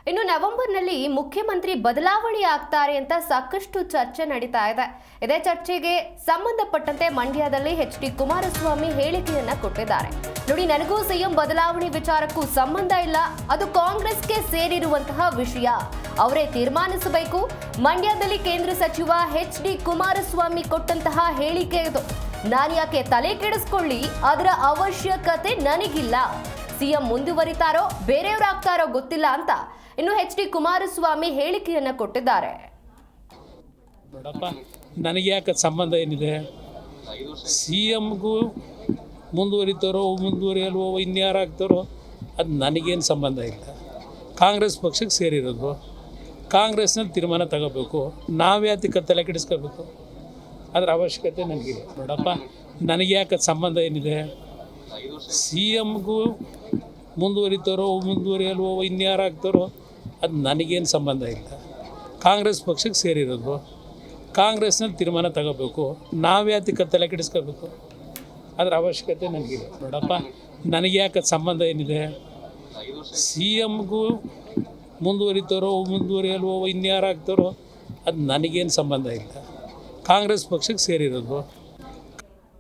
ಇನ್ನು ನವೆಂಬರ್ನಲ್ಲಿ ಮುಖ್ಯಮಂತ್ರಿ ಬದಲಾವಣೆ ಆಗ್ತಾರೆ ಅಂತ ಸಾಕಷ್ಟು ಚರ್ಚೆ ನಡೀತಾ ಇದೆ. ಇದೇ ಚರ್ಚೆಗೆ ಸಂಬಂಧಪಟ್ಟಂತೆ ಮಂಡ್ಯದಲ್ಲಿ ಎಚ್.ಡಿ. ಕುಮಾರಸ್ವಾಮಿ ಹೇಳಿಕೆಯನ್ನ ಕೊಟ್ಟಿದ್ದಾರೆ. ನೋಡಿ, ನನಗೂ ಸಿಎಂ ಬದಲಾವಣೆ ವಿಚಾರಕ್ಕೂ ಸಂಬಂಧ ಇಲ್ಲ, ಅದು ಕಾಂಗ್ರೆಸ್ಗೆ ಸೇರಿರುವಂತಹ ವಿಷಯ, ಅವರೇ ತೀರ್ಮಾನಿಸಬೇಕು. ಮಂಡ್ಯದಲ್ಲಿ ಕೇಂದ್ರ ಸಚಿವ ಎಚ್.ಡಿ. ಕುಮಾರಸ್ವಾಮಿ ಕೊಟ್ಟಂತಹ ಹೇಳಿಕೆ ಇದು. ನಾನು ಯಾಕೆ ತಲೆ ಕೆಡಿಸ್ಕೊಳ್ಳಿ, ಅದರ ಅವಶ್ಯಕತೆ ನನಗಿಲ್ಲ. ಸಿಎಂ ಮುಂದುವರಿತಾರೋ ಬೇರೆಯವರಾಗ್ತಾರೋ ಗೊತ್ತಿಲ್ಲ ಅಂತ ಇನ್ನು ಎಚ್.ಡಿ. ಕುಮಾರಸ್ವಾಮಿ ಹೇಳಿಕೆಯನ್ನ ಕೊಟ್ಟಿದ್ದಾರೆ. ನೋಡಪ್ಪ, ನನಗೆ ಯಾಕೆ ಸಂಬಂಧ ಏನಿದೆ? ಸಿಎಂಗೂ ಮುಂದುವರಿತಾರೋ ಮುಂದುವರಿಯಲ್ವೋ ಇನ್ಯಾರಾಗ್ತಾರೋ ಅದು ನನಗೇನು ಸಂಬಂಧ ಇಲ್ಲ. ಕಾಂಗ್ರೆಸ್ ಪಕ್ಷಕ್ಕೆ ಸೇರಿರೋದು, ಕಾಂಗ್ರೆಸ್ನಲ್ಲಿ ತೀರ್ಮಾನ ತಗೋಬೇಕು. ನಾವ್ಯಾತಕ್ಕೆ ತಲೆ ಕೆಡಿಸ್ಕೋಬೇಕು? ಅದರ ಅವಶ್ಯಕತೆ ನನಗಿಲ್ಲ. ನೋಡಪ್ಪ, ನನಗೆ ಯಾಕೆ ಸಂಬಂಧ ಏನಿದೆ? ಸಿಎಂಗೂ ಮುಂದುವರಿತಾರೋ ಮುಂದುವರಿಯಲ್ವೋ ಇನ್ಯಾರಾಗ್ತಾರೋ ಅದು ನನಗೇನು ಸಂಬಂಧ ಇಲ್ಲ. ಕಾಂಗ್ರೆಸ್ ಪಕ್ಷಕ್ಕೆ ಸೇರಿರೋದು, ಕಾಂಗ್ರೆಸ್ನಲ್ಲಿ ತೀರ್ಮಾನ ತಗೋಬೇಕು. ನಾವ್ಯಾತಕ್ಕೆ ತಲೆ ಕೆಡಿಸ್ಕೋಬೇಕು? ಅದರ ಅವಶ್ಯಕತೆ ನನಗಿಲ್ಲ. ನೋಡಪ್ಪ, ನನಗೆ ಯಾಕೆ ಸಂಬಂಧ ಏನಿದೆ? ಸಿಎಂಗೂ ಮುಂದುವರಿತಾರೋ ಮುಂದುವರಿಯಲ್ವೋ ಇನ್ಯಾರಾಗ್ತಾರೋ ಅದು ನನಗೇನು ಸಂಬಂಧ ಇಲ್ಲ. ಕಾಂಗ್ರೆಸ್ ಪಕ್ಷಕ್ಕೆ ಸೇರಿರೋದು,